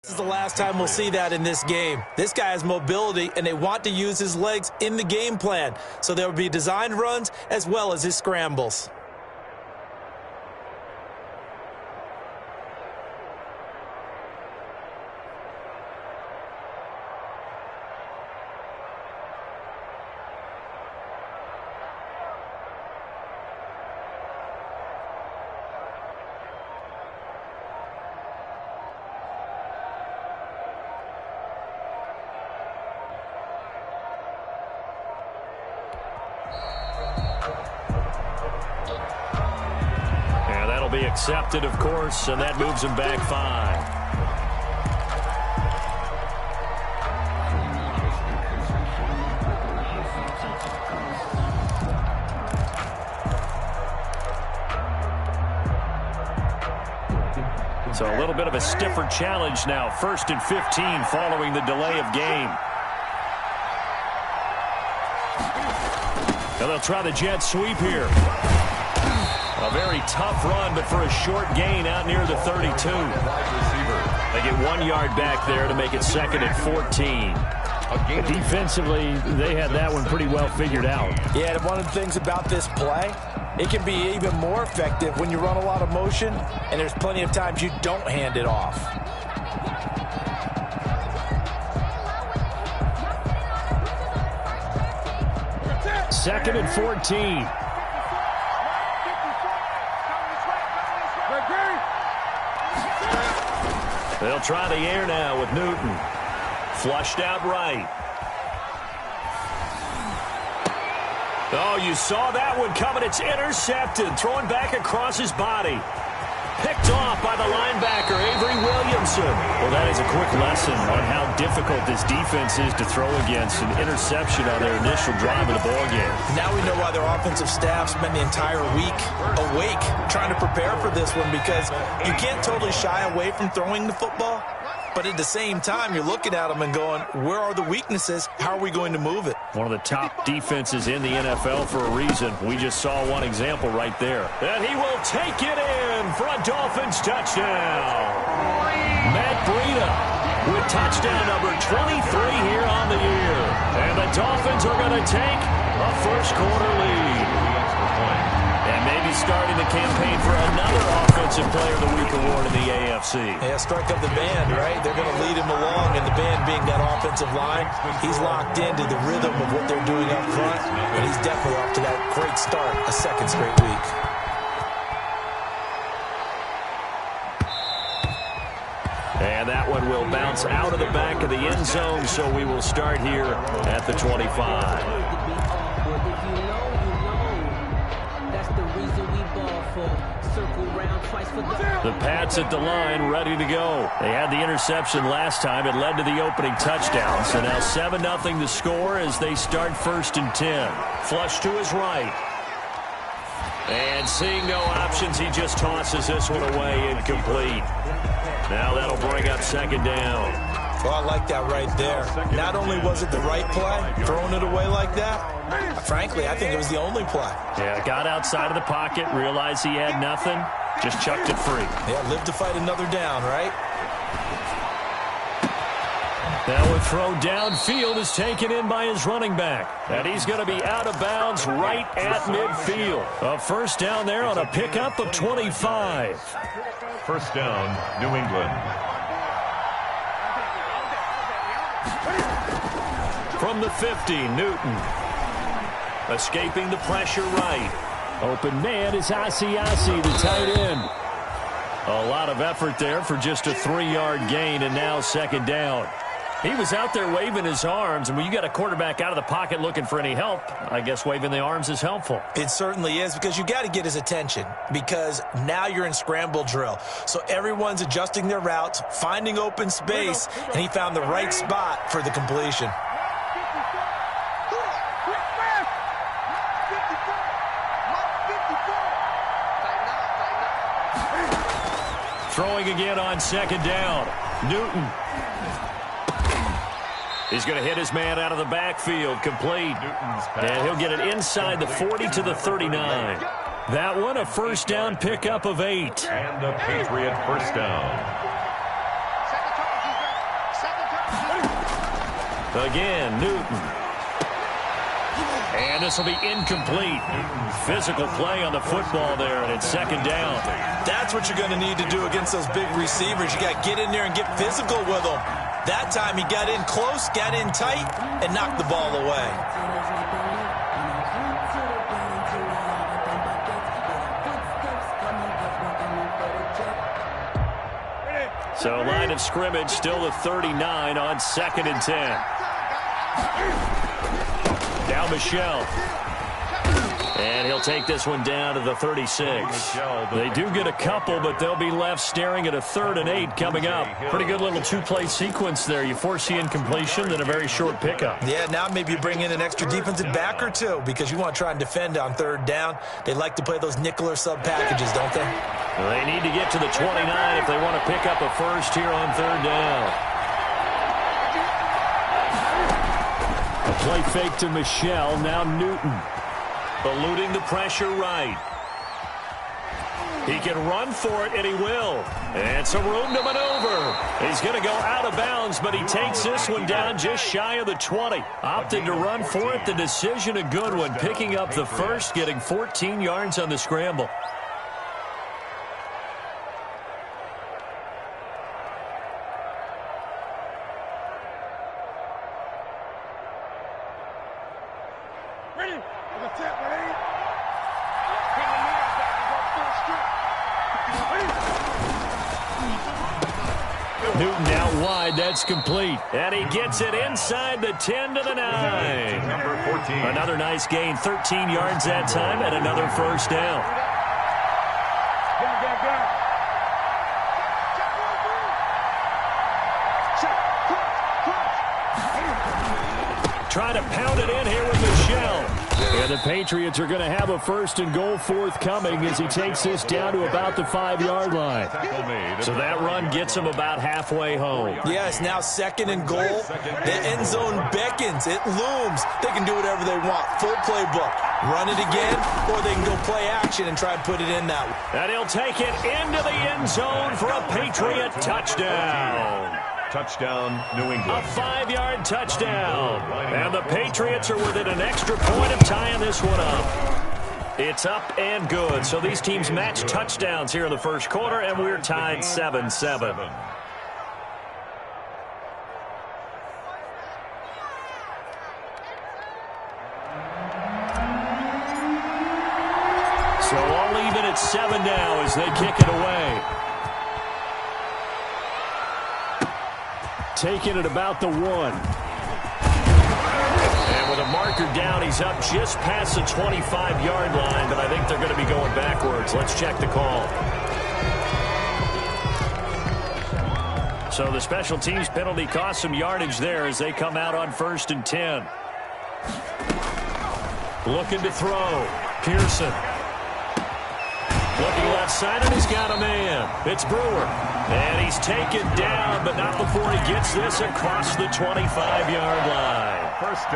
This is the last time we'll see that in this game. This guy has mobility, and they want to use his legs in the game plan. So there will be designed runs as well as his scrambles. Be accepted, of course, and that moves him back 5. So a little bit of a stiffer challenge now. 1st and 15 following the delay of game. And they'll try the jet sweep here. A very tough run, but for a short gain out near the 32. They get 1 yard back there to make it 2nd and 14. Defensively, they had that one pretty well figured out. Yeah, and one of the things about this play, it can be even more effective when you run a lot of motion, and there's plenty of times you don't hand it off. Second and 14. They'll try the air now with Newton. Flushed out right. Oh, you saw that one coming. It's intercepted. Throwing back across his body. Picked off by the linebacker, Avery Williamson. Well, that is a quick lesson on how difficult this defense is to throw against. An interception on their initial drive of the ballgame. Now we know why their offensive staff spent the entire week awake trying to prepare for this one, because you can't totally shy away from throwing the football, but at the same time, you're looking at them and going, where are the weaknesses? How are we going to move it? One of the top defenses in the NFL for a reason. We just saw one example right there. And he will take it in for a Dolphins touchdown. Matt Breida with touchdown number 23 here on the year. And the Dolphins are going to take a first-quarter lead. And maybe starting the campaign for another Offensive Player of the Week award in the AFC. Yeah, strike up the band, right? They're going to lead him along, and the band being that offensive line, he's locked into the rhythm of what they're doing up front, and he's definitely off to that great start, a 2nd straight week. And that one will bounce out of the back of the end zone, so we will start here at the 25. The Pats at the line, ready to go. They had the interception last time. It led to the opening touchdown. So now 7-0 the score as they start 1st and 10. Flush to his right. And seeing no options, he just tosses this one away, incomplete. Now that'll bring up 2nd down. Well, I like that right there. Not only was it the right play, throwing it away like that, frankly, I think it was the only play. Yeah, got outside of the pocket, realized he had nothing, just chucked it free. Yeah, live to fight another down, right? That one throw downfield is taken in by his running back. And he's going to be out of bounds right at midfield. A first down there on a pickup of 25. First down, New England. From the 50, Newton. Escaping the pressure right. Open man is Asiasi, the tight end. A lot of effort there for just a 3-yard gain, and now 2nd down. He was out there waving his arms, and when you got a quarterback out of the pocket looking for any help, I guess waving the arms is helpful. It certainly is, because you got to get his attention, because now you're in scramble drill. So everyone's adjusting their routes, finding open space, and he found the right spot for the completion. Throwing again on 2nd down. Newton. He's going to hit his man out of the backfield, complete. And he'll get it inside the 40 to the 39. That one, a first down pickup of 8. And a Patriot first down. Again, Newton. And this will be incomplete. Physical play on the football there, and it's second down. That's what you're going to need to do against those big receivers. You got to get in there and get physical with them. That time he got in close, got in tight, and knocked the ball away. So line of scrimmage still the 39 on 2nd and 10. Now Michel. And he'll take this one down to the 36. They do get a couple, but they'll be left staring at a 3rd and 8 coming up. Pretty good little two-play sequence there. You force the incompletion, then a very short pickup. Yeah, now maybe you bring in an extra defensive back or two because you want to try and defend on 3rd down. They like to play those nickel or sub packages, don't they? Well, they need to get to the 29 if they want to pick up a first here on 3rd down. A play fake to Michel, now Newton. Eluding the pressure right. He can run for it, and he will. And some room to maneuver. He's going to go out of bounds, but he takes this one down just shy of the 20. Opted to run for it. The decision a good one. Picking up the first, getting 14 yards on the scramble. Newton out wide, that's complete. And he gets it inside the 10 to the 9. Number 14. Another nice gain, 13 yards that time, and another first down. Trying to pound it in here with Michel. And the Patriots are going to have a 1st and goal forthcoming as he takes this down to about the 5-yard line. So that run gets him about halfway home. Yeah, it's now 2nd and goal. The end zone beckons. It looms. They can do whatever they want. Full playbook. Run it again, or they can go play action and try and put it in that way. And he'll take it into the end zone for a Patriot touchdown. Touchdown, New England. A 5-yard touchdown. And the Patriots are within an extra point of tying this one up. It's up and good. So these teams match touchdowns here in the first quarter, and we're tied 7-7. So all even at 7 now as they kick it away. Taking it about the 1. And with a marker down, he's up just past the 25-yard line, but I think they're going to be going backwards. Let's check the call. So the special teams penalty cost some yardage there as they come out on 1st and 10. Looking to throw. Pearson. Looking left side, and he's got a man. It's Brewer. And he's taken down, but not before he gets this across the 25-yard line.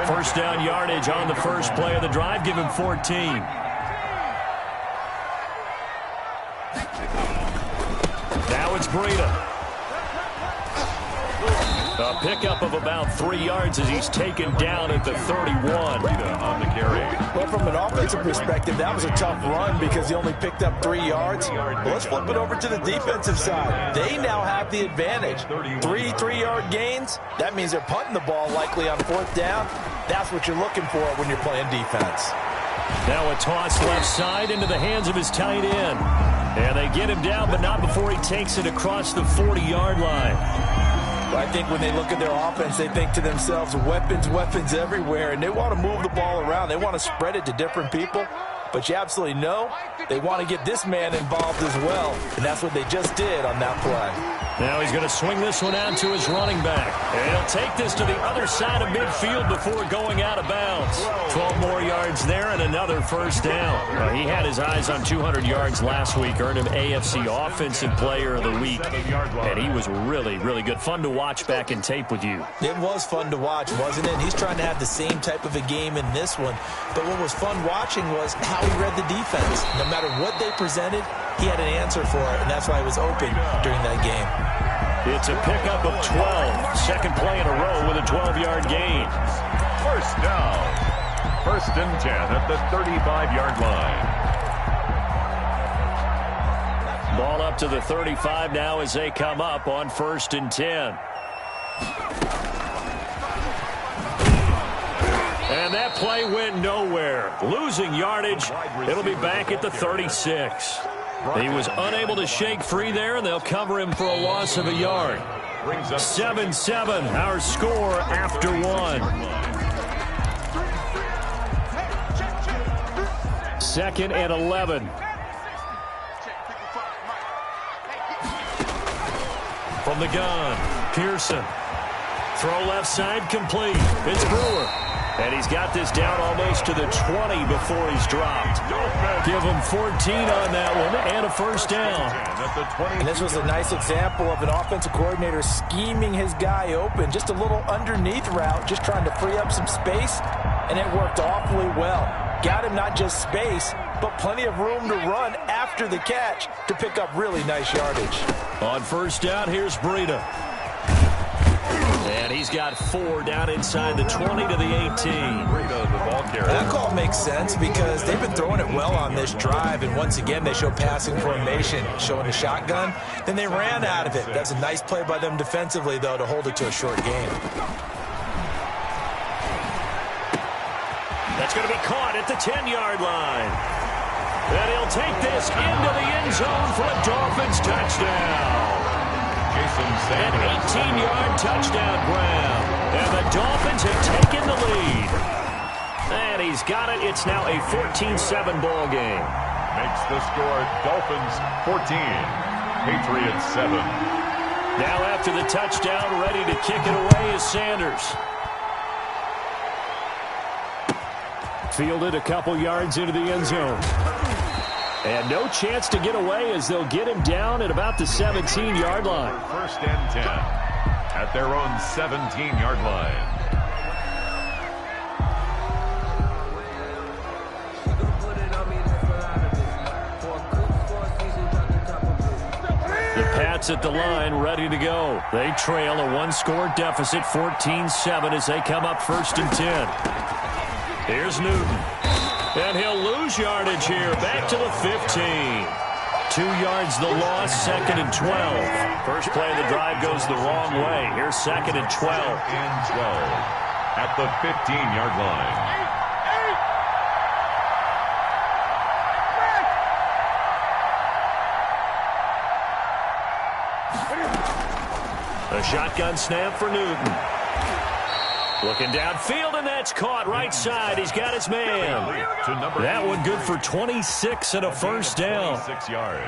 First down yardage on the first play of the drive. Give him 14. Now it's Breida. A pickup of about 3 yards as he's taken down at the 31. On the carry. Well, from an offensive perspective, that was a tough run because he only picked up 3 yards. Well, let's flip it over to the defensive side. They now have the advantage. 3 3-yard gains. That means they're punting the ball likely on 4th down. That's what you're looking for when you're playing defense. Now a toss left side into the hands of his tight end. And they get him down, but not before he takes it across the 40-yard line. I think when they look at their offense, they think to themselves, weapons, weapons everywhere, and they want to move the ball around. They want to spread it to different people, but you absolutely know they want to get this man involved as well, and that's what they just did on that play. Now he's going to swing this one out to his running back. And he'll take this to the other side of midfield before going out of bounds. 12 more yards there and another first down. He had his eyes on 200 yards last week, earned him AFC Offensive Player of the Week. And he was really, really good. Fun to watch back in tape with you. It was fun to watch, wasn't it? He's trying to have the same type of a game in this one. But what was fun watching was how he read the defense. No matter what they presented, he had an answer for it, and that's why he was open during that game. It's a pickup of 12. Second play in a row with a 12-yard gain. First down. 1st and 10 at the 35-yard line. Ball up to the 35 now as they come up on 1st and 10. And that play went nowhere. Losing yardage. It'll be back at the 36. He was unable to shake free there, and they'll cover him for a loss of a yard. 7-7, our score after one. 2nd and 11. From the gun, Pearson. Throw left side complete. It's Brewer. And he's got this down almost to the 20 before he's dropped. Give him 14 on that one and a first down. And this was a nice example of an offensive coordinator scheming his guy open. Just a little underneath route, just trying to free up some space, and it worked awfully well. Got him not just space, but plenty of room to run after the catch to pick up really nice yardage. On first down, here's Breida. And he's got 4 down inside the 20 to the 18. That call makes sense because they've been throwing it well on this drive, and once again they show passing formation, showing a shotgun. Then they ran out of it. That's a nice play by them defensively, though, to hold it to a short gain. That's going to be caught at the 10-yard line. And he'll take this into the end zone for a Dolphins touchdown. An 18-yard touchdown grab. And the Dolphins have taken the lead. And he's got it. It's now a 14-7 ball game. Makes the score Dolphins 14, Patriots 7. Now after the touchdown, ready to kick it away is Sanders. Fielded a couple yards into the end zone. And no chance to get away as they'll get him down at about the 17-yard line. 1st and 10 at their own 17-yard line. The Pats at the line, ready to go. They trail a one-score deficit, 14-7, as they come up 1st and 10. Here's Newton. And he'll lose yardage here, back to the 15. 2 yards the loss, 2nd and 12. First play of the drive goes the wrong way. Here's 2nd and 12. 2nd and 12 at the 15-yard line. A shotgun snap for Newton. Looking downfield, and that's caught right side. He's got his man. That one good for 26 and a first down. 26 yards.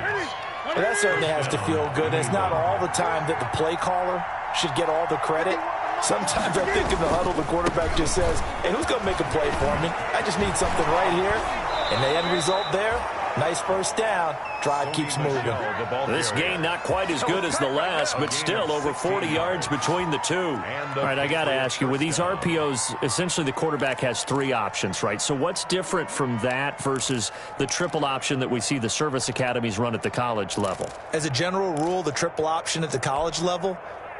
Well, that certainly has to feel good. It's not all the time that the play caller should get all the credit. Sometimes I think in the huddle, the quarterback just says, hey, who's going to make a play for me? I just need something right here. And the end result there, nice first down. Drive keeps moving. This game not quite as good as the last, but still over 40 yards between the two. All right, I got to ask you, with these RPOs, essentially the quarterback has 3 options, right? So what's different from that versus the triple option that we see the service academies run at the college level? As a general rule, the triple option at the college level,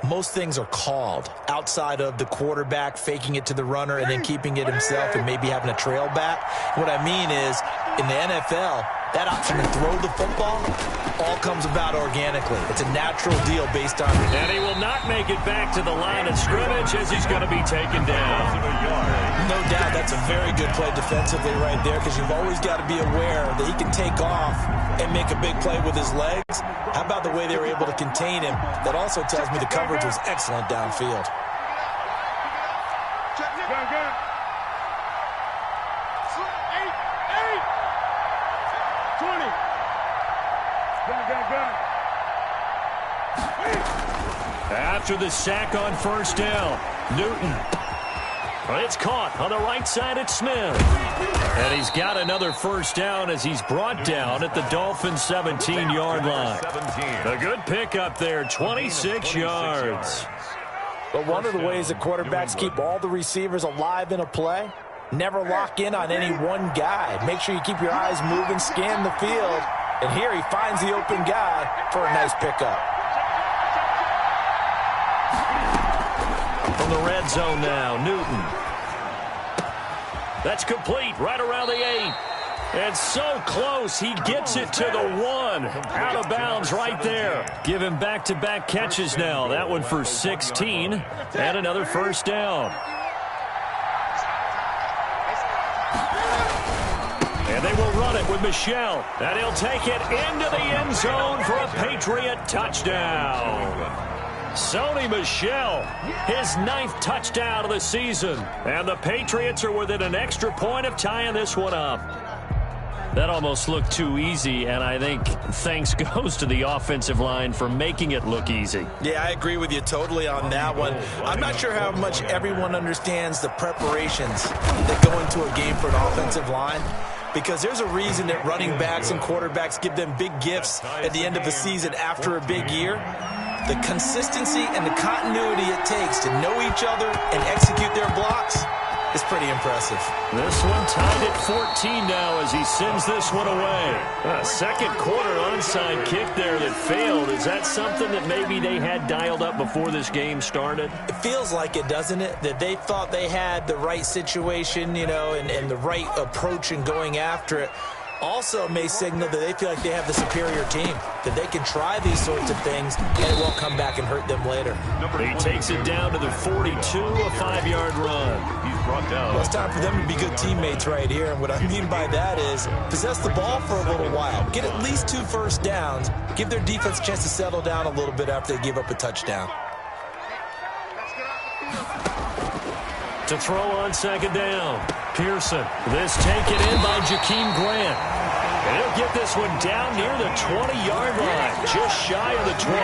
most things are called outside of the quarterback faking it to the runner and then keeping it himself and maybe having a trail back. What I mean is, in the NFL, that option to throw the football all comes about organically. It's a natural deal based on... And he will not make it back to the line of scrimmage as he's going to be taken down. No doubt that's a very good play defensively right there because you've always got to be aware that he can take off and make a big play with his legs. How about the way they were able to contain him? That also tells me the coverage was excellent downfield. After the sack on first down, Newton. It's caught on the right side at Smith. And he's got another first down as he's brought down at the Dolphins' 17-yard line. A good pickup there, 26 yards. But one of the ways that quarterbacks keep all the receivers alive in a play, never lock in on any one guy. Make sure you keep your eyes moving, scan the field. And here he finds the open guy for a nice pickup. From the red zone now, Newton. That's complete right around the 8. And so close, he gets it to the 1. Out of bounds right there. Give him back-to-back catches now. That one for 16 and another first down. And they will run it with Michel. And he'll take it into the end zone for a Patriot touchdown. Sony Michel, his 9th touchdown of the season. And the Patriots are within an extra point of tying this one up. That almost looked too easy, and I think thanks goes to the offensive line for making it look easy. Yeah, I agree with you totally on that one. I'm not sure how much everyone understands the preparations that go into a game for an offensive line, because there's a reason that running backs and quarterbacks give them big gifts at the end of the season after a big year. The consistency and the continuity it takes to know each other and execute their blocks is pretty impressive. This one tied at 14 now as he sends this one away. A second quarter onside kick there that failed. Is that something that maybe they had dialed up before this game started? It feels like it, doesn't it? That they thought they had the right situation, you know, and the right approach in going after it. Also may signal that they feel like they have the superior team, that they can try these sorts of things and it won't come back and hurt them later. He takes it down to the 42, a 5-yard run. He's brought down. Well, it's time for them to be good teammates right here, and what I mean by that is possess the ball for a little while, get at least 2 first downs, give their defense a chance to settle down a little bit after they give up a touchdown. To throw on second down, Pearson. This taken in by Jakeem Grant. And he'll get this one down near the 20-yard line, just shy of the 20.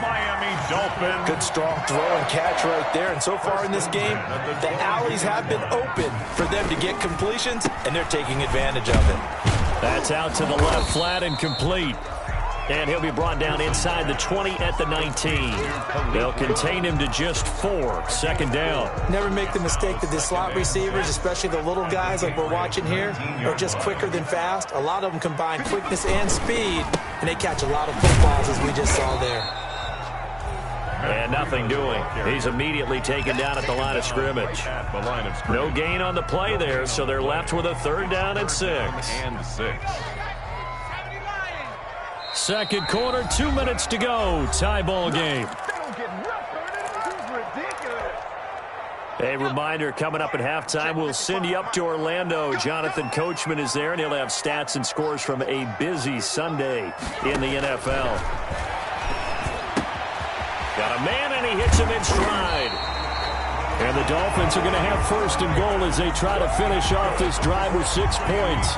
Miami Dolphins. Good strong throw and catch right there. And so far in this game, the alleys have been open for them to get completions, and they're taking advantage of it. That's out to the left, flat and complete. And he'll be brought down inside the 20 at the 19. They'll contain him to just 4. Second down. Never make the mistake that the slot receivers, especially the little guys like we're watching here, are just quicker than fast. A lot of them combine quickness and speed, and they catch a lot of footballs, as we just saw there. And nothing doing. He's immediately taken down at the line of scrimmage. No gain on the play there, so they're left with a 3rd down and 6. Second quarter, 2 minutes to go. Tie ball game. A reminder coming up at halftime, we'll send you up to Orlando. Jonathan Coachman is there, and he'll have stats and scores from a busy Sunday in the NFL. Got a man, and he hits him in stride. And the Dolphins are going to have 1st and goal as they try to finish off this drive with 6 points.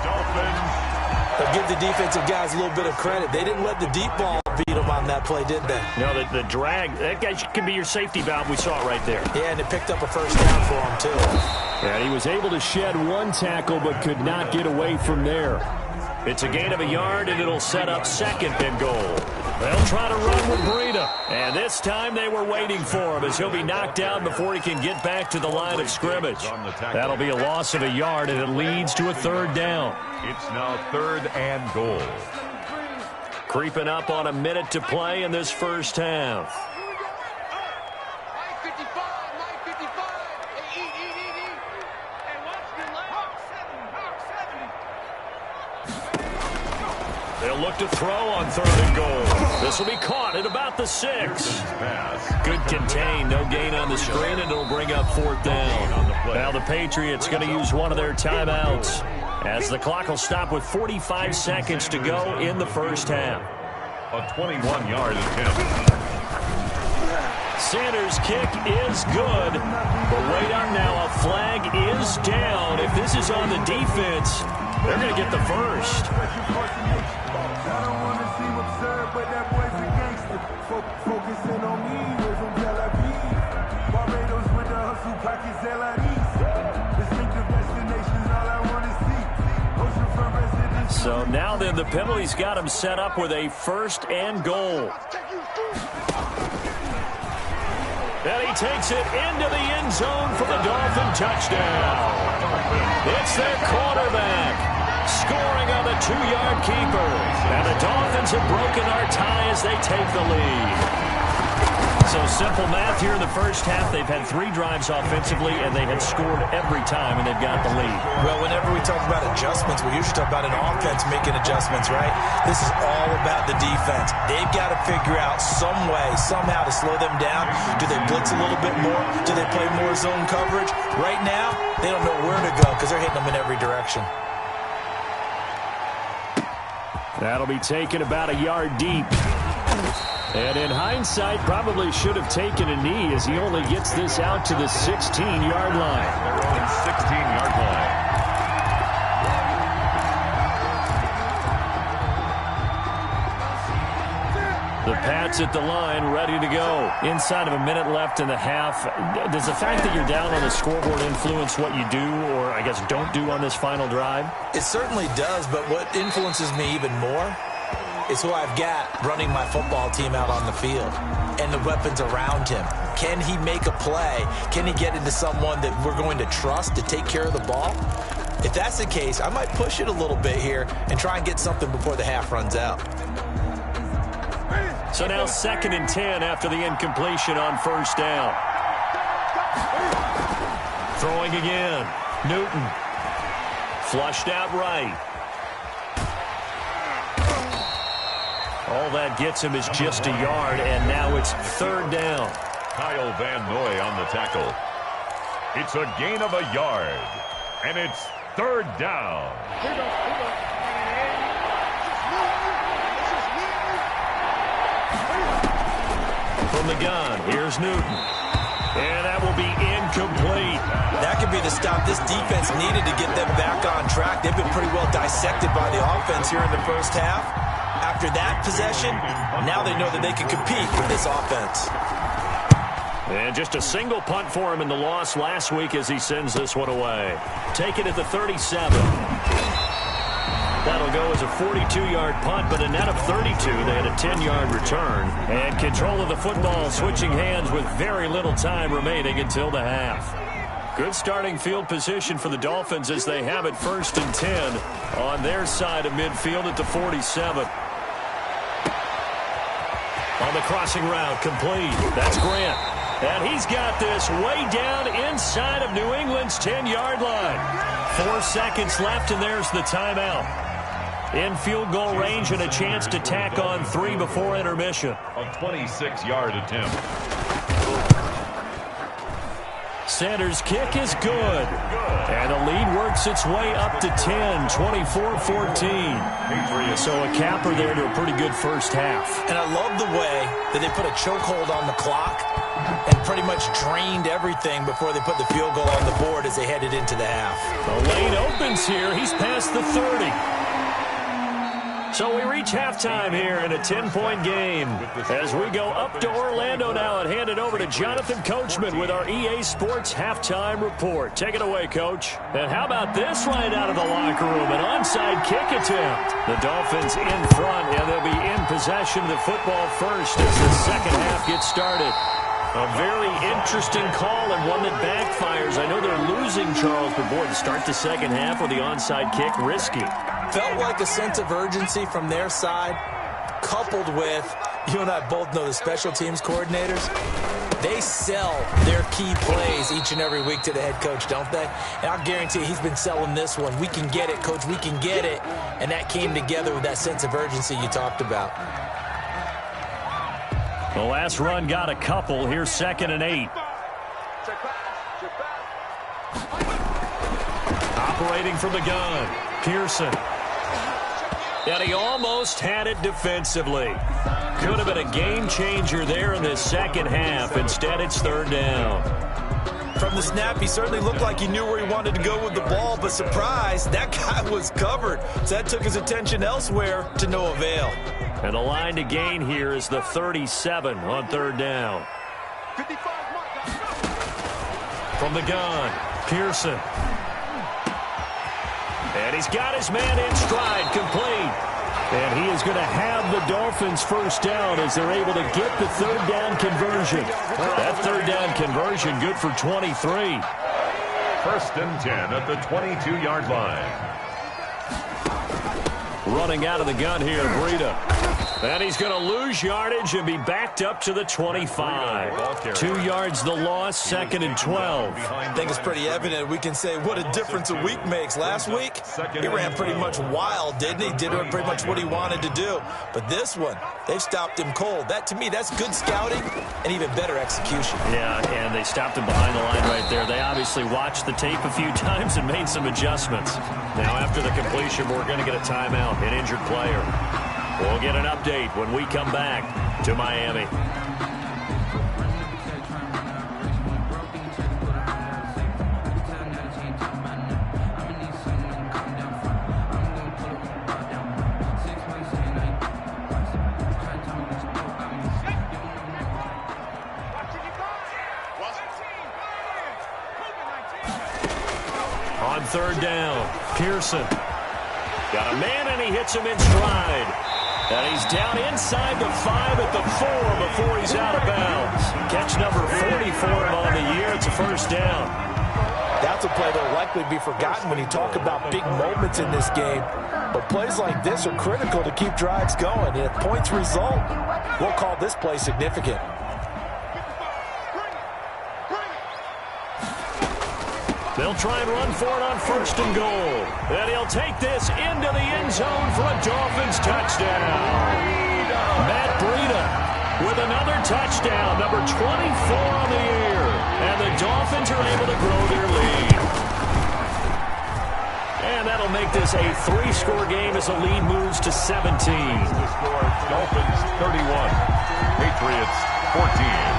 They'll give the defensive guys a little bit of credit. They didn't let the deep ball beat them on that play, did they? No, the drag, that guy can be your safety valve. We saw it right there. Yeah, and it picked up a 1st down for him, too. And he was able to shed 1 tackle but could not get away from there. It's a gain of a yard, and it'll set up 2nd and goal. They'll try to run with Breida. And this time they were waiting for him as he'll be knocked down before he can get back to the line of scrimmage. That'll be a loss of a yard, and it leads to a 3rd down. It's now 3rd and goal. Creeping up on a minute to play in this first half. They'll look to throw on 3rd and goal. This will be caught at about the 6. Good contain, no gain on the screen, and it'll bring up 4th down. Now the Patriots going to use one of their timeouts as the clock will stop with 45 seconds to go in the first half. A 21-yard attempt. Sanders' kick is good. But wait up now, a flag is down. If this is on the defense, they're going to get the first. So now then, the penalty's got him set up with a 1st and goal. And he takes it into the end zone for the Dolphin touchdown. It's their quarterback scoring on the 2-yard keeper. And the Dolphins have broken our tie as they take the lead. So simple math here in the first half. They've had 3 drives offensively, and they had scored every time, and they've got the lead. Well, whenever we talk about adjustments, we usually talk about an offense making adjustments, right? This is all about the defense. They've got to figure out some way, somehow to slow them down. Do they blitz a little bit more? Do they play more zone coverage? Right now, they don't know where to go because they're hitting them in every direction. That'll be taken about a yard deep. And in hindsight, probably should have taken a knee as he only gets this out to the 16-yard line. Their own 16-yard line. The Pats at the line, ready to go. Inside of a minute left in the half. Does the fact that you're down on the scoreboard influence what you do, or I guess don't do on this final drive? It certainly does, but what influences me even more is who I've got running my football team out on the field and the weapons around him. Can he make a play? Can he get into someone that we're going to trust to take care of the ball? If that's the case, I might push it a little bit here and try and get something before the half runs out. So now 2nd and 10 after the incompletion on first down. Throwing again. Newton. Flushed out right. All that gets him is just a yard, and now it's 3rd down. Kyle Van Noy on the tackle. It's a gain of a yard, and it's 3rd down. From the gun, here's Newton. And that will be incomplete. That could be the stop this defense needed to get them back on track. They've been pretty well dissected by the offense here in the first half. After that possession, now they know that they can compete with this offense. And just a single punt for him in the loss last week as he sends this one away. Take it at the 37. That'll go as a 42-yard punt, but a net of 32. They had a 10-yard return. And control of the football switching hands with very little time remaining until the half. Good starting field position for the Dolphins as they have it 1st and 10 on their side of midfield at the 47. On the crossing route, complete. That's Grant. And he's got this way down inside of New England's 10-yard line. 4 seconds left, and there's the timeout. In field goal range and a chance to tack on 3 before intermission. A 26-yard attempt. Sanders' kick is good. And the lead works its way up to 10, 24-14. So a capper there to a pretty good first half. And I love the way that they put a chokehold on the clock and pretty much drained everything before they put the field goal on the board as they headed into the half. The lane opens here. He's past the 30. So we reach halftime here in a 10-point game as we go up to Orlando now and hand it over to Jonathan Coachman with our EA Sports Halftime Report. Take it away, Coach. And how about this right out of the locker room? An onside kick attempt. The Dolphins in front, and they'll be in possession of the football first as the second half gets started. A very interesting call and one that backfires. I know they're losing, Charles, but boy, to start the second half with the onside kick, risky. Felt like a sense of urgency from their side, coupled with, you and I both know the special teams coordinators, they sell their key plays each and every week to the head coach, don't they? And I'll guarantee you he's been selling this one. We can get it, Coach, we can get it. And that came together with that sense of urgency you talked about. The last run got a couple. Here's 2nd and 8. Operating from the gun, Pearson. And he almost had it defensively. Could have been a game changer there in the second half. Instead, it's 3rd down. From the snap, he certainly looked like he knew where he wanted to go with the ball, but surprise, that guy was covered. So that took his attention elsewhere to no avail. And the line to gain here is the 37 on 3rd down. From the gun, Pearson. And he's got his man in stride, complete. And he is going to have the Dolphins first down as they're able to get the 3rd down conversion. That 3rd down conversion good for 23. 1st and 10 at the 22-yard line. Running out of the gun here, Breida. And he's going to lose yardage and be backed up to the 25. 2 yards the loss, 2nd and 12. I think it's pretty evident. We can say what a difference a week makes. Last week, he ran pretty much wild, didn't he? Did pretty much what he wanted to do. But this one, they've stopped him cold. That, to me, that's good scouting and even better execution. Yeah, and they stopped him behind the line right there. They obviously watched the tape a few times and made some adjustments. Now, after the completion, we're going to get a timeout, an injured player. We'll get an update when we come back to Miami. On 3rd down, Pearson. Got a man, and he hits him in stride. And he's down inside the 5 at the 4 before he's out of bounds. Catch number 40 for him on the year. It's a 1st down. That's a play that will likely be forgotten when you talk about big moments in this game. But plays like this are critical to keep drives going. And if points result, we'll call this play significant. They'll try and run for it on 1st and goal. And he'll take this into the end zone for a Dolphins touchdown. Matt Breida with another touchdown, number 24 on the year. And the Dolphins are able to grow their lead. And that'll make this a 3-score game as the lead moves to 17. The score, Dolphins 31, Patriots 14.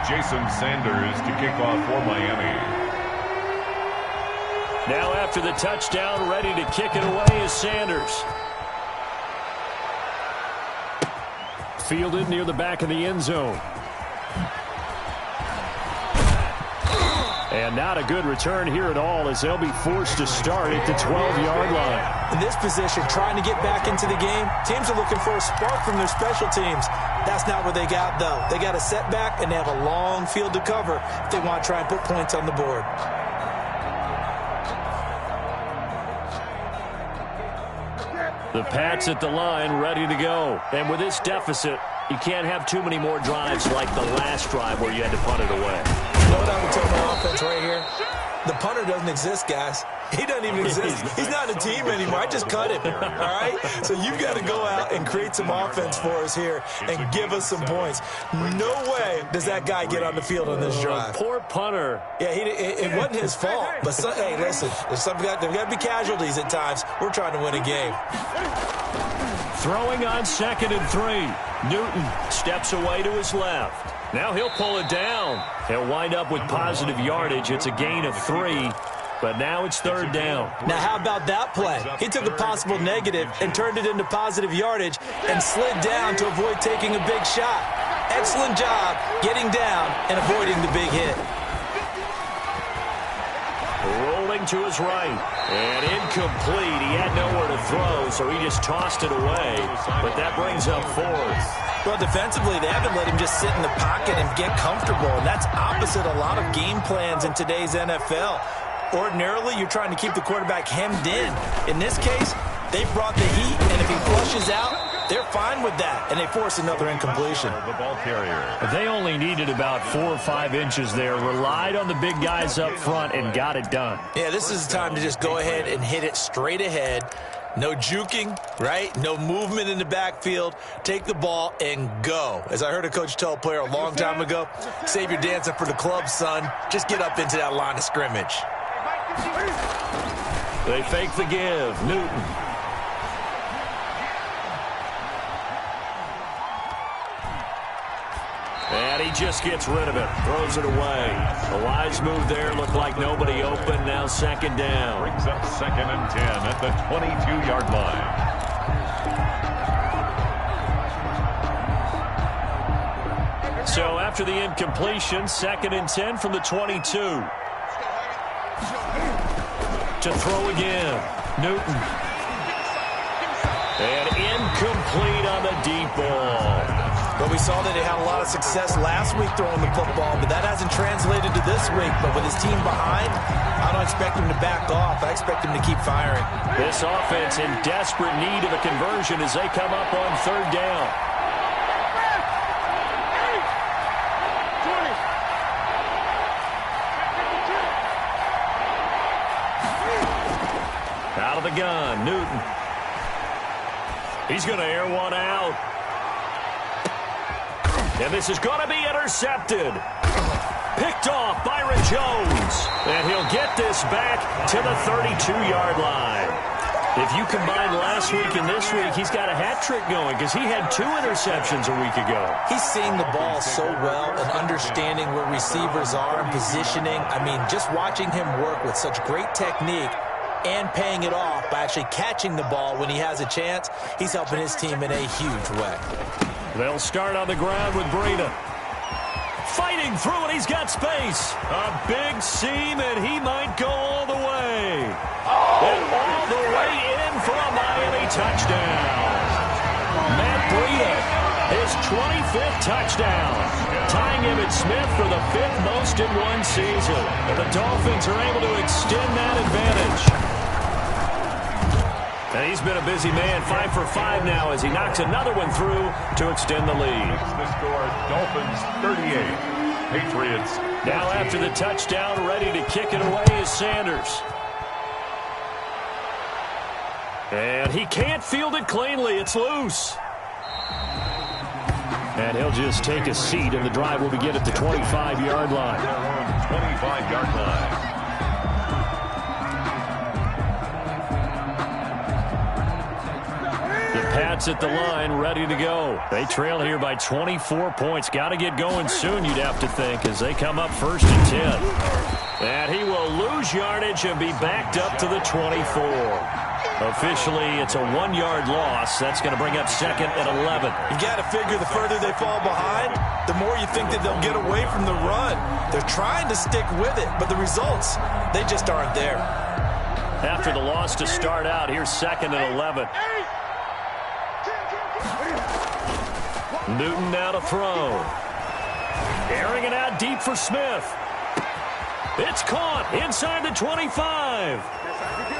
Jason Sanders to kick off for Miami. Now after the touchdown, ready to kick it away is Sanders. Fielded near the back of the end zone. And not a good return here at all as they'll be forced to start at the 12-yard line. In this position, trying to get back into the game, teams are looking for a spark from their special teams. That's not what they got, though. They got a setback, and they have a long field to cover if they want to try and put points on the board. The Pats at the line, ready to go. And with this deficit, you can't have too many more drives like the last drive where you had to punt it away. You know what I would tell my offense right here? The punter doesn't exist, guys. He doesn't even exist. He's not a team anymore. I just cut him, all right? So you've got to go out and create some offense for us here and give us some points. No way does that guy get on the field on this drive. Poor punter. Yeah, it wasn't his fault. But, hey, listen, there's got to be casualties at times. We're trying to win a game. Throwing on 2nd and 3. Newton steps away to his left. Now he'll pull it down. He'll wind up with positive yardage. It's a gain of 3, but now it's 3rd down. Now how about that play? He took a possible negative and turned it into positive yardage and slid down to avoid taking a big shot. Excellent job getting down and avoiding the big hit. Rolling to his right. And incomplete. He had nowhere to throw, so he just tossed it away. But that brings up 4th. Well, defensively, they haven't let him just sit in the pocket and get comfortable, and that's opposite a lot of game plans in today's NFL. Ordinarily, you're trying to keep the quarterback hemmed in. In this case, they brought the heat, and if he flushes out, they're fine with that, and they force another incompletion. The ball carrier. They only needed about 4 or 5 inches there, relied on the big guys up front, and got it done. Yeah, this is the time to just go ahead and hit it straight ahead. No juking, right? No movement in the backfield. Take the ball and go. As I heard a coach tell a player a long time ago, save your dancing for the club, son. Just get up into that line of scrimmage. They fake the give. Newton. And he just gets rid of it. Throws it away. A wise move there. Looked like nobody open. Now 2nd down. Brings up 2nd and 10 at the 22-yard line. So after the incompletion, 2nd and 10 from the 22. To throw again. Newton. And incomplete on the deep ball. But Well, we saw that he had a lot of success last week throwing the football, but that hasn't translated to this week. But with his team behind, I don't expect him to back off. I expect him to keep firing. This offense in desperate need of a conversion as they come up on third down. Out of the gun, Newton. He's going to air one out. And this is going to be intercepted. Picked off Byron Jones. And he'll get this back to the 32-yard line. If you combine last week and this week, he's got a hat trick going because he had 2 interceptions a week ago. He's seeing the ball so well and understanding where receivers are and positioning. I mean, just watching him work with such great technique and paying it off by actually catching the ball when he has a chance, he's helping his team in a huge way. They'll start on the ground with Breida. Fighting through it, he's got space. A big seam, and he might go all the way. And all the way in for a Miami touchdown. Matt Breida, his 25th touchdown. Tying Emmitt Smith for the 5th most in one season. The Dolphins are able to extend that advantage. And he's been a busy man, 5 for 5 now as he knocks another one through to extend the lead. The score, Dolphins 38, Patriots 14. Now after the touchdown, ready to kick it away is Sanders. And he can't field it cleanly. It's loose. And he'll just take a seat, and the drive will begin at the 25-yard line. Their own 25-yard line. Pats at the line, ready to go. They trail here by 24 points. Got to get going soon, you'd have to think, as they come up 1st and 10. And he will lose yardage and be backed up to the 24. Officially, it's a 1-yard loss. That's going to bring up 2nd and 11. You got to figure the further they fall behind, the more you think that they'll get away from the run. They're trying to stick with it, but the results, they just aren't there. After the loss to start out, here's 2nd and 11. Newton now to throw. Airing it out deep for Smith. It's caught inside the 25.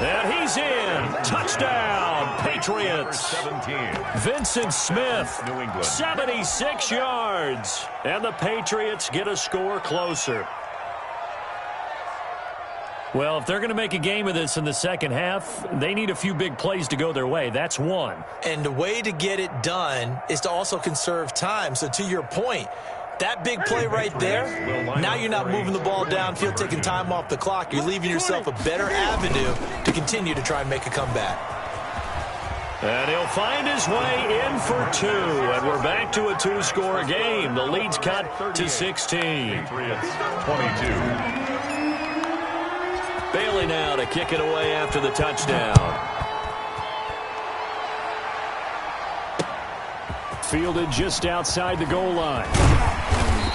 And he's in. Touchdown, Patriots. 17. Vincent Smith, New England. 76 yards. And the Patriots get a score closer. Well, if they're going to make a game of this in the second half, they need a few big plays to go their way. That's one. And the way to get it done is to also conserve time. So to your point, that big play right there, now you're not moving the ball downfield, taking time off the clock. You're leaving yourself a better avenue to continue to try and make a comeback. And he'll find his way in for 2. And we're back to a 2-score game. The lead's cut to 16. Patriots 22. Bailey now to kick it away after the touchdown. Fielded just outside the goal line.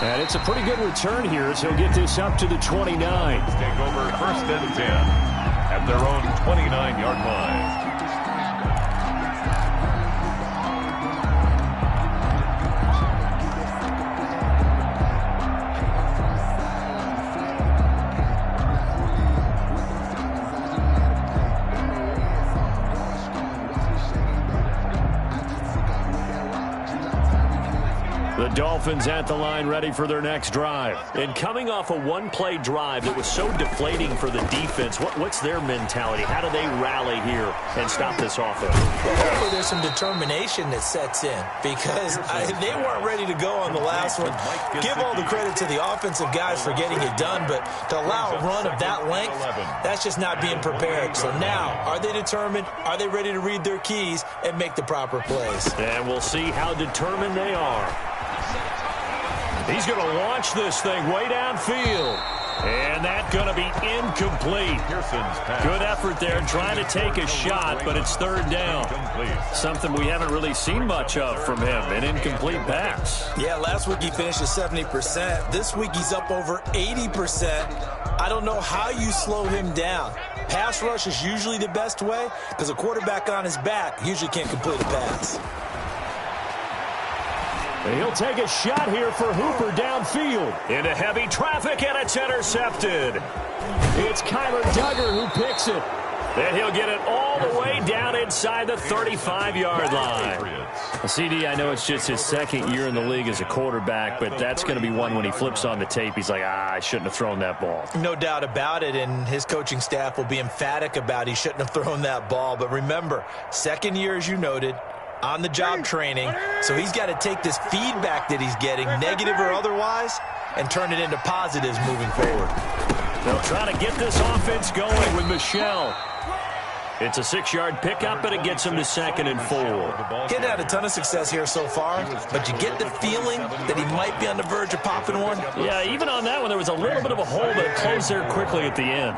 And it's a pretty good return here as he'll get this up to the 29. Take over 1st and 10 at their own 29-yard line. The Dolphins at the line ready for their next drive. And coming off a one-play drive that was so deflating for the defense, what's their mentality? How do they rally here and stop this offense? Well, hopefully there's some determination that sets in because they weren't ready to go on the last one. Give all the credit to the offensive guys for getting it done, but to allow a run of that length, that's just not being prepared. So now, are they determined? Are they ready to read their keys and make the proper plays? And we'll see how determined they are. He's going to launch this thing way downfield. And that's going to be incomplete. Good effort there trying to take a shot, but it's 3rd down. Something we haven't really seen much of from him, an incomplete pass. Yeah, last week he finished at 70%. This week he's up over 80%. I don't know how you slow him down. Pass rush is usually the best way because a quarterback on his back usually can't complete a pass. He'll take a shot here for Hooper downfield. Into heavy traffic, and it's intercepted. It's Kyler Duggar who picks it. And he'll get it all the way down inside the 35-yard line. CD, I know it's just his second year in the league as a quarterback, but that's going to be one when he flips on the tape. He's like, I shouldn't have thrown that ball. No doubt about it, and his coaching staff will be emphatic about he shouldn't have thrown that ball. But remember, second year, as you noted, on-the-job training, so he's got to take this feedback that he's getting, negative or otherwise, and turn it into positives moving forward. They'll try to get this offense going with Michel. It's a 6-yard pickup, and it gets him to 2nd and 4. Getting had a ton of success here so far, but you get the feeling that he might be on the verge of popping one. Yeah, even on that one, there was a little bit of a hole, but it closed there quickly at the end.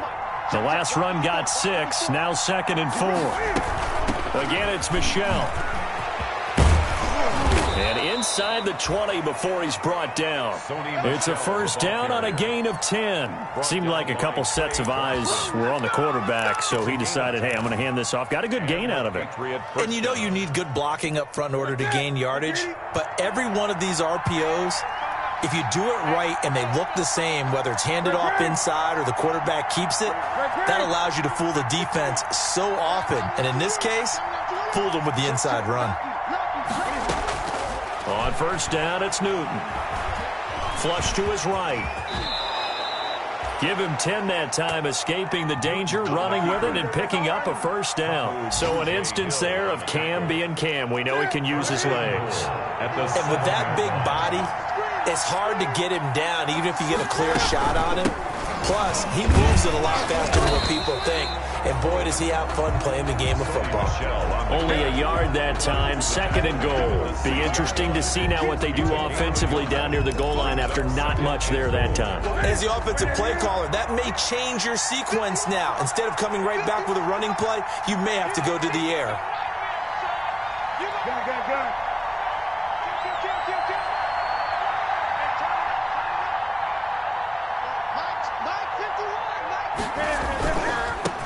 The last run got 6, now 2nd and 4. Again, it's Michel. And inside the 20 before he's brought down. It's a first down on a gain of 10. Seemed like a couple sets of eyes were on the quarterback, so he decided, hey, I'm going to hand this off. Got a good gain out of it. And you know you need good blocking up front in order to gain yardage, but every one of these RPOs, if you do it right and they look the same, whether it's handed off inside or the quarterback keeps it, that allows you to fool the defense so often. And in this case, fooled them with the inside run. On first down, it's Newton. Flush to his right. Give him 10 that time, escaping the danger, running with it, and picking up a first down. So an instance there of Cam being Cam. We know he can use his legs. And with that big body, it's hard to get him down, even if you get a clear shot on him. Plus, he moves it a lot faster than what people think. And boy, does he have fun playing the game of football. Only a yard that time, 2nd and goal. Be interesting to see now what they do offensively down near the goal line after not much there that time. As the offensive play caller, that may change your sequence now. Instead of coming right back with a running play, you may have to go to the air.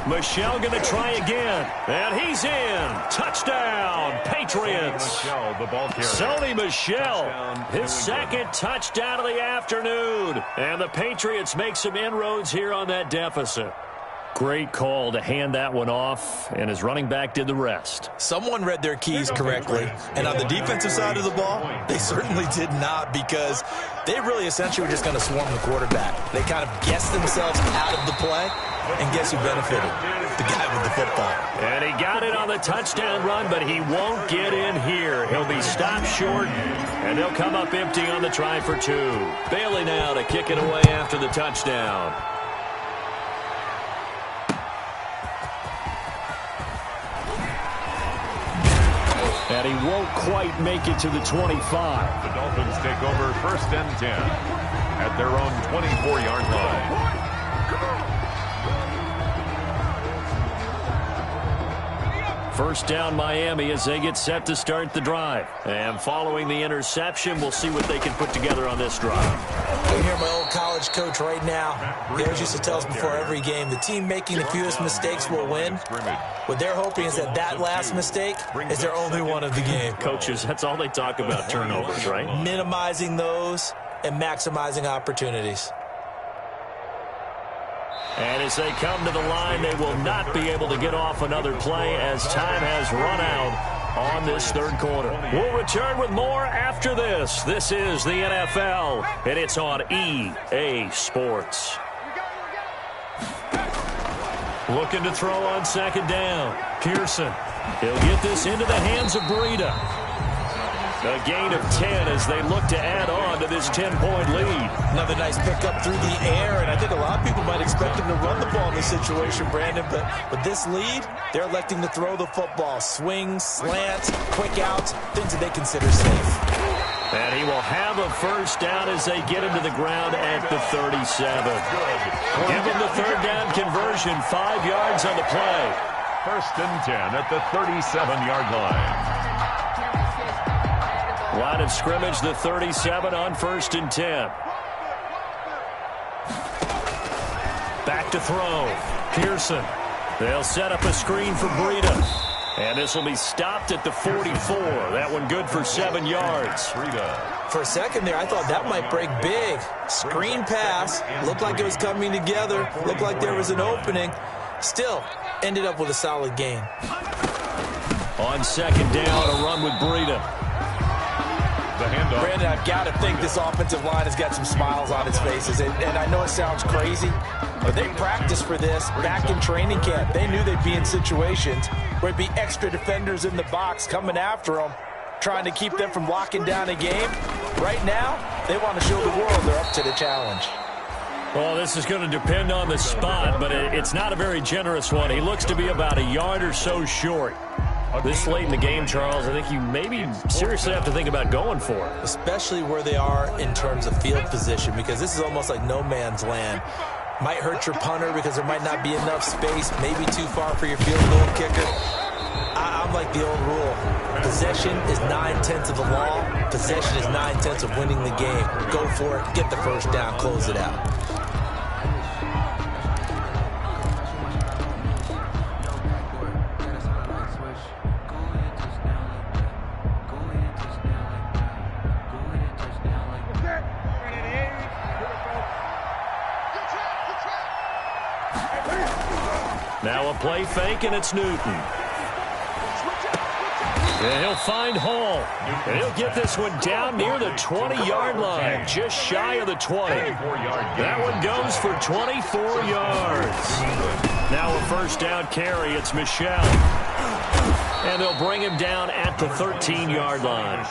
Michel going to try again, and he's in. Touchdown, Patriots. Sony Michel, his 2nd touchdown of the afternoon. And the Patriots make some inroads here on that deficit. Great call to hand that one off, and his running back did the rest. Someone read their keys correctly, and on the defensive side of the ball, they certainly did not, because they really essentially were just going to swarm the quarterback. They kind of guessed themselves out of the play, and guess who benefited? The guy with the football. And he got it on the touchdown run, but he won't get in here. He'll be stopped short, and they'll come up empty on the try for 2. Bailey now to kick it away after the touchdown. And he won't quite make it to the 25. The Dolphins take over 1st and 10 at their own 24-yard line. First down Miami as they get set to start the drive. And following the interception, we'll see what they can put together on this drive. I hear my old college coach right now. He always used to tell us before every game, the team making the fewest mistakes will win. What they're hoping is that last mistake is their only one of the game. Coaches, that's all they talk about, turnovers, right? Minimizing those and maximizing opportunities. And as they come to the line, they will not be able to get off another play as time has run out on this 3rd quarter. We'll return with more after this. This is the NFL, and it's on EA Sports. Looking to throw on 2nd down. Pearson. He'll get this into the hands of Breida. A gain of 10 as they look to add on to this 10-point lead. Another nice pickup through the air, and I think a lot of people might expect him to run the ball in this situation, Brandon, but with this lead, they're electing to throw the football. Swings, slants, quick outs, things that they consider safe. And he will have a first down as they get him to the ground at the 37. Give him the 3rd down conversion, 5 yards on the play. 1st and 10 at the 37-yard line. Line of scrimmage, the 37 on 1st and 10. Back to throw. Pearson. They'll set up a screen for Breida. And this will be stopped at the 44. That one good for 7 yards. For a second there, I thought that might break big. Screen pass. Looked like it was coming together. Looked like there was an opening. Still, ended up with a solid gain. On second down, a run with Breida. Brandon, I've got to think this offensive line has got some smiles on its faces. And I know it sounds crazy, but they practiced for this back in training camp. They knew they'd be in situations where it'd be extra defenders in the box coming after them, trying to keep them from locking down a game. Right now, they want to show the world they're up to the challenge. Well, this is going to depend on the spot, but it's not a very generous one. He looks to be about a yard or so short. This late in the game, Charles, I think you maybe seriously have to think about going for it. Especially where they are in terms of field position, because this is almost like no man's land. Might hurt your punter because there might not be enough space, maybe too far for your field goal kicker. I'm like the old rule. Possession is 9/10 of the law. Possession is 9/10 of winning the game. Go for it, get the first down, close it out. Now a play fake, and it's Newton. And he'll find Hall. And he'll get this one down near the 20-yard line, just shy of the 20. That one goes for 24 yards. Now a first down carry. It's Michel. And they'll bring him down at the 13-yard line.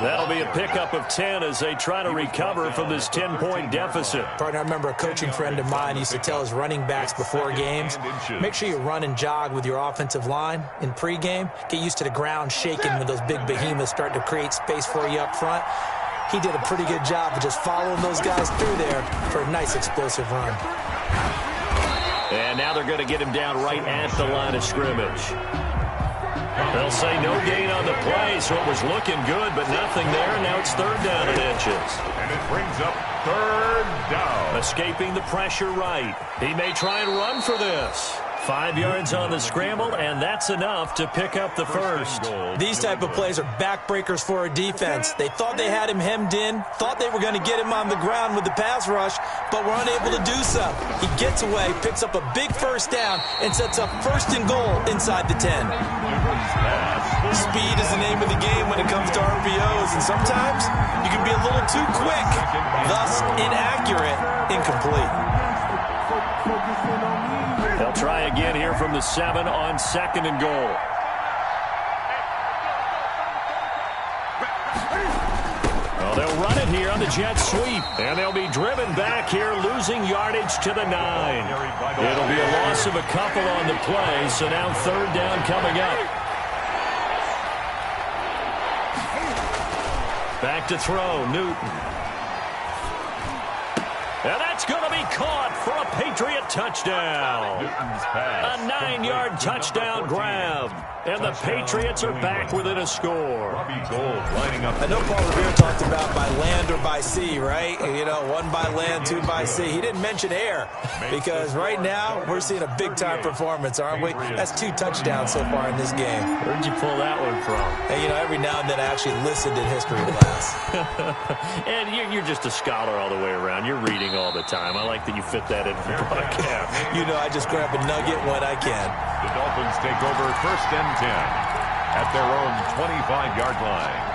That'll be a pickup of 10 as they try to recover from this 10-point deficit. Partner, I remember a coaching friend of mine used to tell his running backs before games, make sure you run and jog with your offensive line in pregame. Get used to the ground shaking when those big behemoths start to create space for you up front. He did a pretty good job of just following those guys through there for a nice explosive run. And now they're going to get him down right at the line of scrimmage. They'll say no gain on the play, so it was looking good, but nothing there. Now it's third down and inches. And it brings up third down. Escaping the pressure right. He may try and run for this. 5 yards on the scramble, and that's enough to pick up the first. These type of plays are backbreakers for a defense. They thought they had him hemmed in, thought they were going to get him on the ground with the pass rush, but were unable to do so. He gets away, picks up a big first down, and sets up first and goal inside the 10. Speed is the name of the game when it comes to RPOs, and sometimes you can be a little too quick, thus inaccurate, incomplete. They'll try again here from the 7 on second and goal. Well, they'll run it here on the jet sweep, and they'll be driven back here, losing yardage to the 9. It'll be a loss of a couple on the play, so now third down coming up. Back to throw, Newton. And that's going to be caught for a Patriot touchdown. A 9-yard touchdown grab. And the Patriots are back within a score. I know Paul Revere talked about by land or by sea, right? You know, 1 by land, 2 by sea. He didn't mention air because right now we're seeing a big-time performance, aren't we? That's 2 touchdowns so far in this game. Where'd you pull that one from? Hey, you know, every now and then I actually listened in history class. And you're just a scholar all the way around. You're reading all the time. I like that you fit that in for the broadcast. You know, I just grab a nugget when I can. The Dolphins take over first and 10 at their own 25-yard line.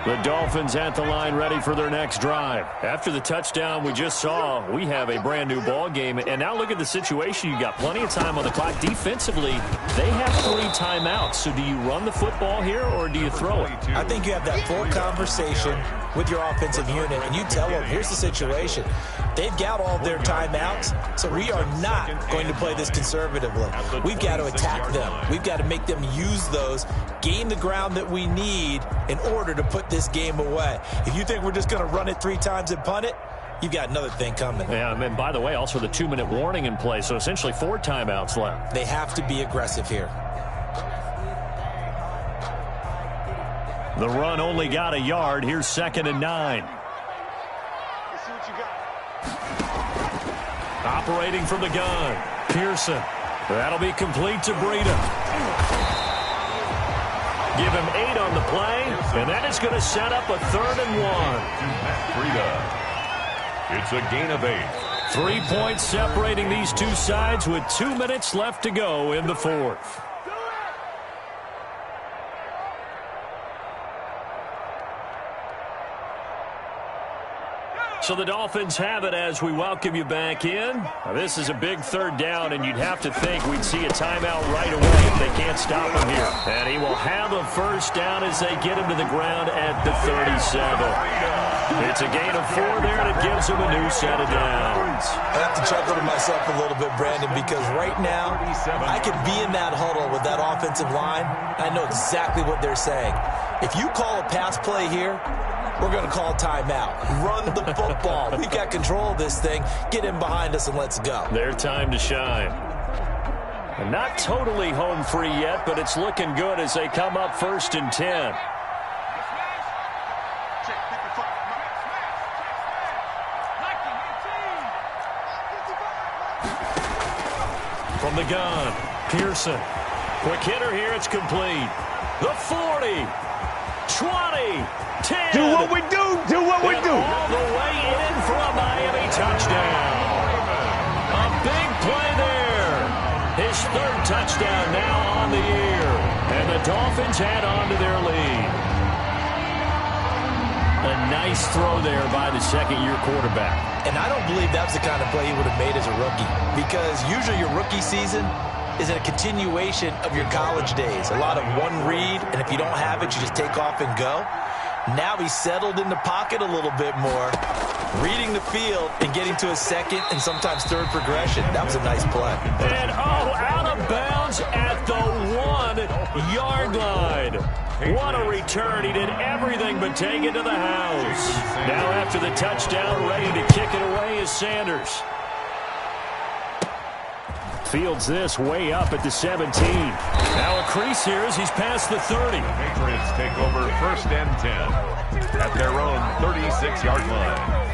The Dolphins at the line ready for their next drive. After the touchdown we just saw, we have a brand new ball game. And now look at the situation. You got plenty of time on the clock. Defensively, they have 3 timeouts. So do you run the football here or do you throw it? I think you have that full conversation with your offensive unit, and you tell them, here's the situation. They've got all of their timeouts, so we are not going to play this conservatively. We've got to attack them. We've got to make them use those, gain the ground that we need in order to put this game away. If you think we're just going to run it 3 times and punt it, you've got another thing coming. Yeah, and by the way, also the 2-minute warning in play, so essentially 4 timeouts left. They have to be aggressive here. The run only got a yard. Here's 2nd and 9. Operating from the gun, Pearson. That'll be complete to Breida. Give him 8 on the play, and that is going to set up a 3rd and 1. Breida. It's a gain of 8. 3 points separating these two sides with 2 minutes left to go in the 4th. So the Dolphins have it as we welcome you back in. Now, this is a big 3rd down, and you'd have to think we'd see a timeout right away if they can't stop him here. And he will have a 1st down as they get him to the ground at the 37. It's a gain of 4 there, and it gives him a new set of downs. I have to chuckle to myself a little bit, Brandon, because right now I could be in that huddle with that offensive line. I know exactly what they're saying. If you call a pass play here, we're going to call timeout. Run the football. We've got control of this thing. Get in behind us and let's go. Their time to shine. And not totally home free yet, but it's looking good as they come up 1st and 10. From the gun, Pearson. Quick hitter here, it's complete. The 40, 20, 10. Do what we do. Do what we do. All the way in for a Miami touchdown. A big play there. His 3rd touchdown now on the year. And the Dolphins add on to their lead. A nice throw there by the 2nd-year quarterback. And I don't believe that's the kind of play he would have made as a rookie. Because usually your rookie season is a continuation of your college days. A lot of one read, and if you don't have it, you just take off and go. Now he's settled in the pocket a little bit more, reading the field and getting to a 2nd and sometimes 3rd progression. That was a nice play. And, out of bounds at the 1-yard line. What a return. He did everything but take it to the house. Now after the touchdown, ready to kick it away is Sanders. Fields this way up at the 17. Now a crease here as he's past the 30. The Patriots take over 1st and 10 at their own 36-yard line.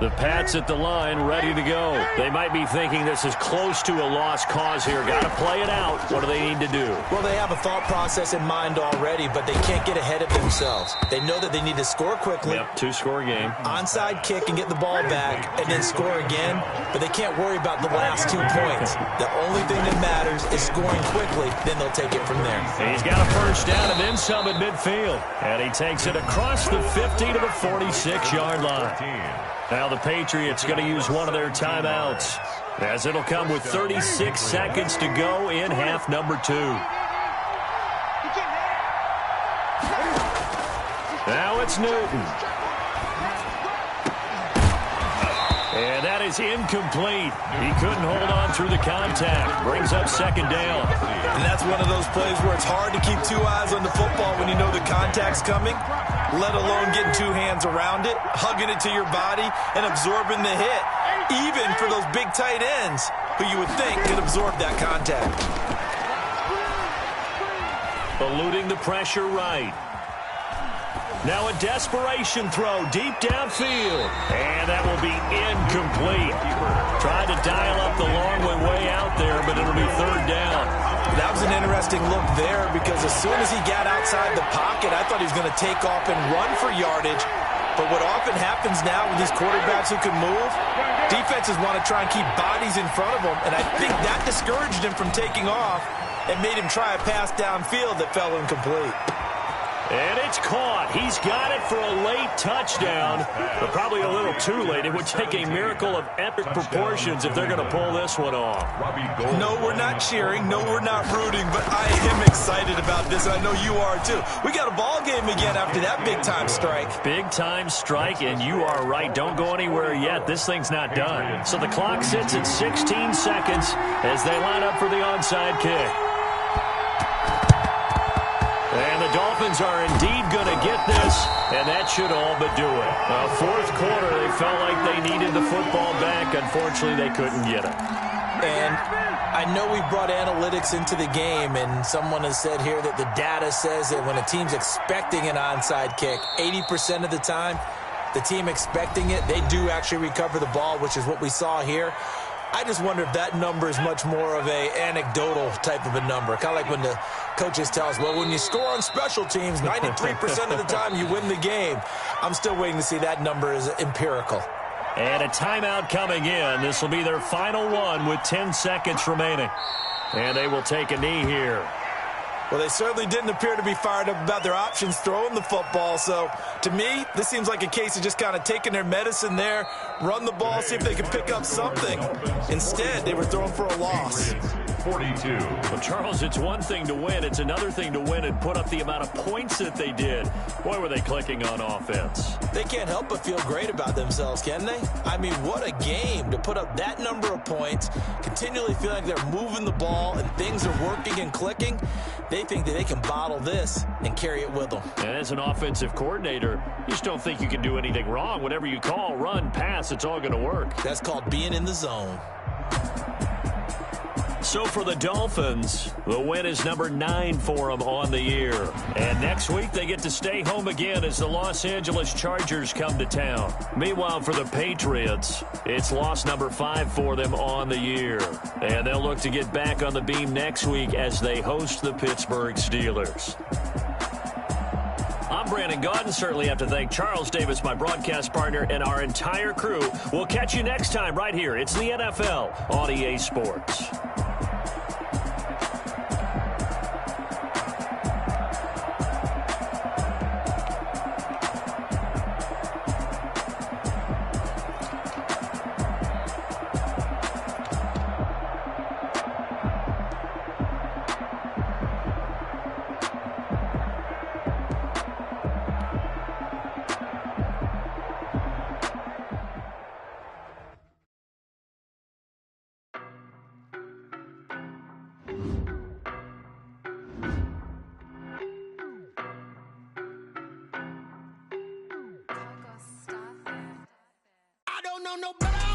The Pats at the line, ready to go. They might be thinking this is close to a lost cause here. Got to play it out. What do they need to do? Well, they have a thought process in mind already, but they can't get ahead of themselves. They know that they need to score quickly. Yep, 2-score game. Onside kick and get the ball back and then score again, but they can't worry about the last 2 points. The only thing that matters is scoring quickly, then they'll take it from there. He's got a 1st down and then some at midfield. And he takes it across the 50 to the 46-yard line. Now the Patriots going to use one of their timeouts, as it'll come with 36 seconds to go in half number 2. Now it's Newton. And that is incomplete. He couldn't hold on through the contact. Brings up 2nd down. And that's one of those plays where it's hard to keep 2 eyes on the football when you know the contact's coming, let alone getting 2 hands around it, hugging it to your body, and absorbing the hit, even for those big tight ends who you would think could absorb that contact. Eluding the pressure right. Now a desperation throw deep downfield. And that will be incomplete. Tried to dial up the long way out there, but it'll be 3rd down. That was an interesting look there because as soon as he got outside the pocket, I thought he was going to take off and run for yardage. But what often happens now with these quarterbacks who can move, defenses want to try and keep bodies in front of them, and I think that discouraged him from taking off and made him try a pass downfield that fell incomplete. And it's caught. He's got it for a late touchdown, but probably a little too late. It would take a miracle of epic proportions if they're going to pull this one off. No, we're not cheering. No, we're not rooting, but I am excited about this. I know you are too. We got a ball game again after that big-time strike. Big-time strike, and you are right. Don't go anywhere yet. This thing's not done. So the clock sits at 16 seconds as they line up for the onside kick. And the Dolphins are indeed going to get this, and that should all but do it. Well, 4th quarter, they felt like they needed the football back. Unfortunately, they couldn't get it. And I know we brought analytics into the game, and someone has said here that the data says that when a team's expecting an onside kick, 80% of the time, the team expecting it, they do actually recover the ball, which is what we saw here. I just wonder if that number is much more of a anecdotal type of a number. Kind of like when the coaches tell us, well, when you score on special teams, 93% of the time you win the game. I'm still waiting to see that number is empirical. And a timeout coming in. This will be their final one with 10 seconds remaining. And they will take a knee here. Well, they certainly didn't appear to be fired up about their options throwing the football. So, to me, this seems like a case of just kind of taking their medicine there, run the ball, see if they can pick up something. Instead, they were throwing for a loss. 42. Well, Charles, it's one thing to win. It's another thing to win and put up the amount of points that they did. Boy, were they clicking on offense. They can't help but feel great about themselves, can they? I mean, what a game to put up that number of points, continually feel like they're moving the ball and things are working and clicking. They think that they can bottle this and carry it with them. And as an offensive coordinator, you just don't think you can do anything wrong. Whatever you call, run, pass, it's all going to work. That's called being in the zone. So for the Dolphins, the win is number 9 for them on the year. And next week, they get to stay home again as the Los Angeles Chargers come to town. Meanwhile, for the Patriots, it's loss number 5 for them on the year. And they'll look to get back on the beam next week as they host the Pittsburgh Steelers. I'm Brandon Gaudin. Certainly have to thank Charles Davis, my broadcast partner, and our entire crew. We'll catch you next time right here. It's the NFL on EA Sports. I don't know nobody.